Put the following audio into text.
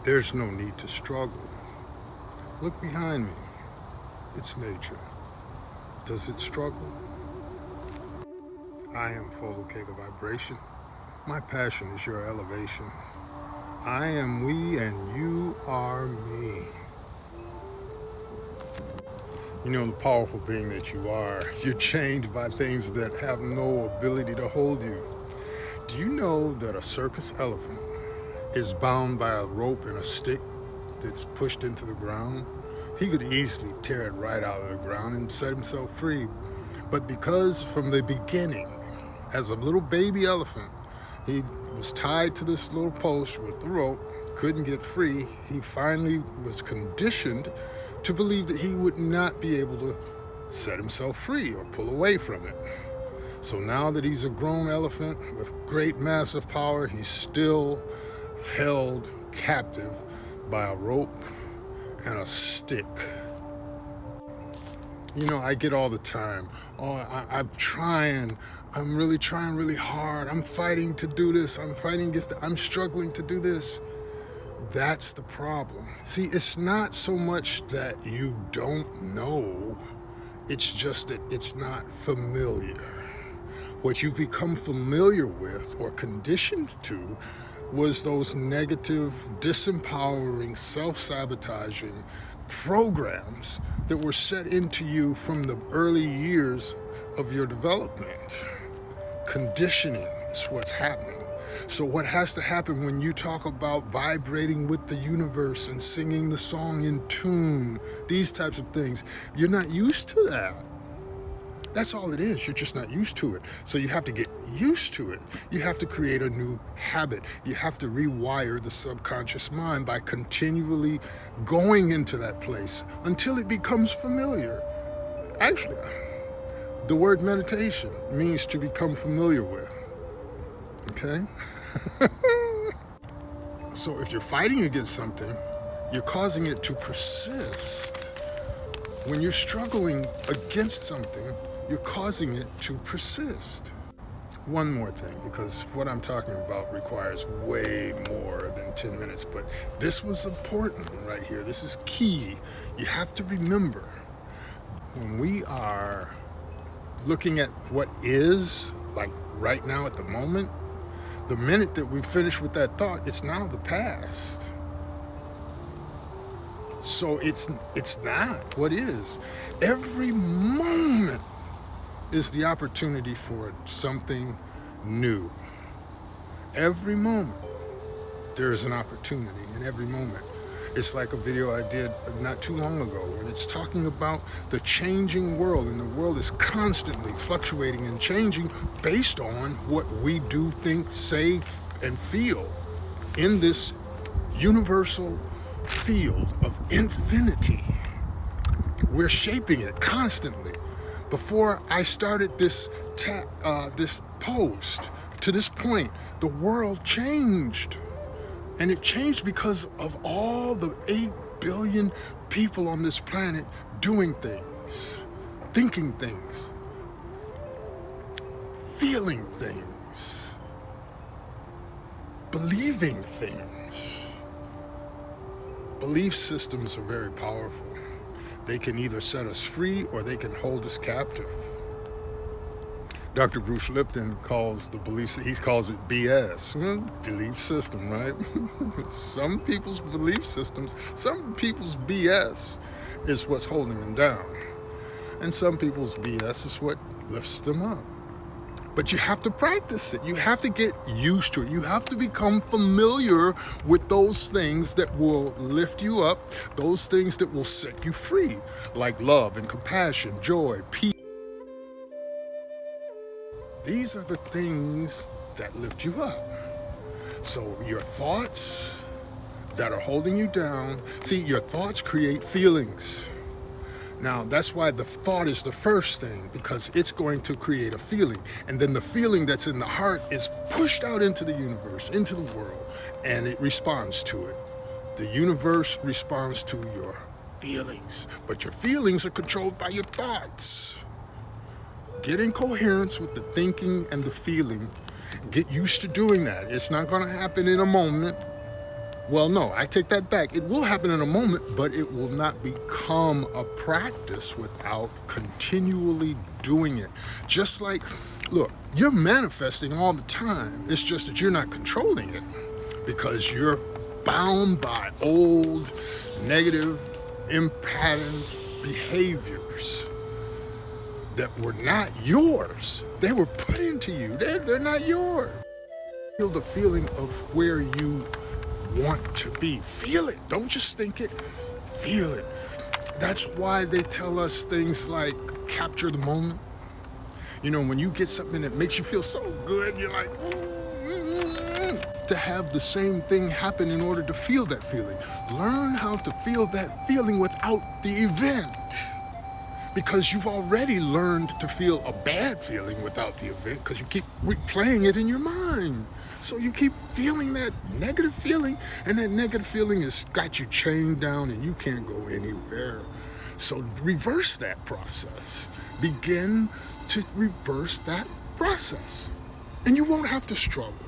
There's no need to struggle. Look behind me. It's nature. Does it struggle? I am full of Kela vibration. My passion is your elevation. I am we and you are me. You know, the powerful being that you are, you're chained by things that have no ability to hold you. Do you know that a circus elephant is bound by a rope and a stick that's pushed into the ground? He could easily tear it right out of the ground and set himself free. But because from the beginning, as a little baby elephant, he was tied to this little post with the rope, couldn't get free, he finally was conditioned to believe that he would not be able to set himself free or pull away from it. So now that he's a grown elephant with great massive power, he's still held captive by a rope and a stick. You know, I get all the time, I'm really trying really hard, I'm fighting to do this, I'm struggling to do this. That's the problem. See, it's not so much that you don't know, it's just that it's not familiar. What you've become familiar with or conditioned to was those negative, disempowering, self-sabotaging programs that were set into you from the early years of your development. Conditioning is what's happening. So what has to happen when you talk about vibrating with the universe and singing the song in tune, these types of things, you're not used to that. That's all it is. You're just not used to it. So you have to get used to it. You have to create a new habit. You have to rewire the subconscious mind by continually going into that place until it becomes familiar. Actually, the word meditation means to become familiar with. Okay? So if you're fighting against something, you're causing it to persist. When you're struggling against something, you're causing it to persist. One more thing, because what I'm talking about requires way more than 10 minutes, but this was important right here. This is key. You have to remember, when we are looking at what is, like right now at the moment, the minute that we finish with that thought, it's now the past. So it's not what is. Every moment is the opportunity for something new. Every moment there is an opportunity in every moment. It's like a video I did not too long ago, and it's talking about the changing world, and the world is constantly fluctuating and changing based on what we do, think, say, and feel in this universal field of infinity. We're shaping it constantly. Before I started this post, to this point, the world changed. And it changed because of all the 8 billion people on this planet doing things, thinking things, feeling things, believing things. Belief systems are very powerful. They can either set us free or they can hold us captive. Dr. Bruce Lipton calls the beliefs, he calls it BS, belief system, right? Some people's belief systems, some people's BS is what's holding them down. And some people's BS is what lifts them up. But you have to practice it. You have to get used to it. You have to become familiar with those things that will lift you up, those things that will set you free, like love and compassion, joy, peace. These are the things that lift you up. So your thoughts that are holding you down, see, your thoughts create feelings. Now, that's why the thought is the first thing, because it's going to create a feeling. And then the feeling that's in the heart is pushed out into the universe, into the world, and it responds to it. The universe responds to your feelings, but your feelings are controlled by your thoughts. Get in coherence with the thinking and the feeling. Get used to doing that. It's not going to happen in a moment. Well, no, I take that back. It will happen in a moment, but it will not become a practice without continually doing it. Just like, look, you're manifesting all the time. It's just that you're not controlling it because you're bound by old, negative, impatterned behaviors that were not yours. They were put into you. They're not yours. Feel the feeling of where you want to be. Feel it. Don't just think it. Feel it. That's why they tell us things like capture the moment. You know, when you get something that makes you feel so good, you're like, to have the same thing happen in order to feel that feeling. Learn how to feel that feeling without the event. Because you've already learned to feel a bad feeling without the event because you keep replaying it in your mind. So you keep feeling that negative feeling, and that negative feeling has got you chained down and you can't go anywhere. So reverse that process. Begin to reverse that process. And you won't have to struggle.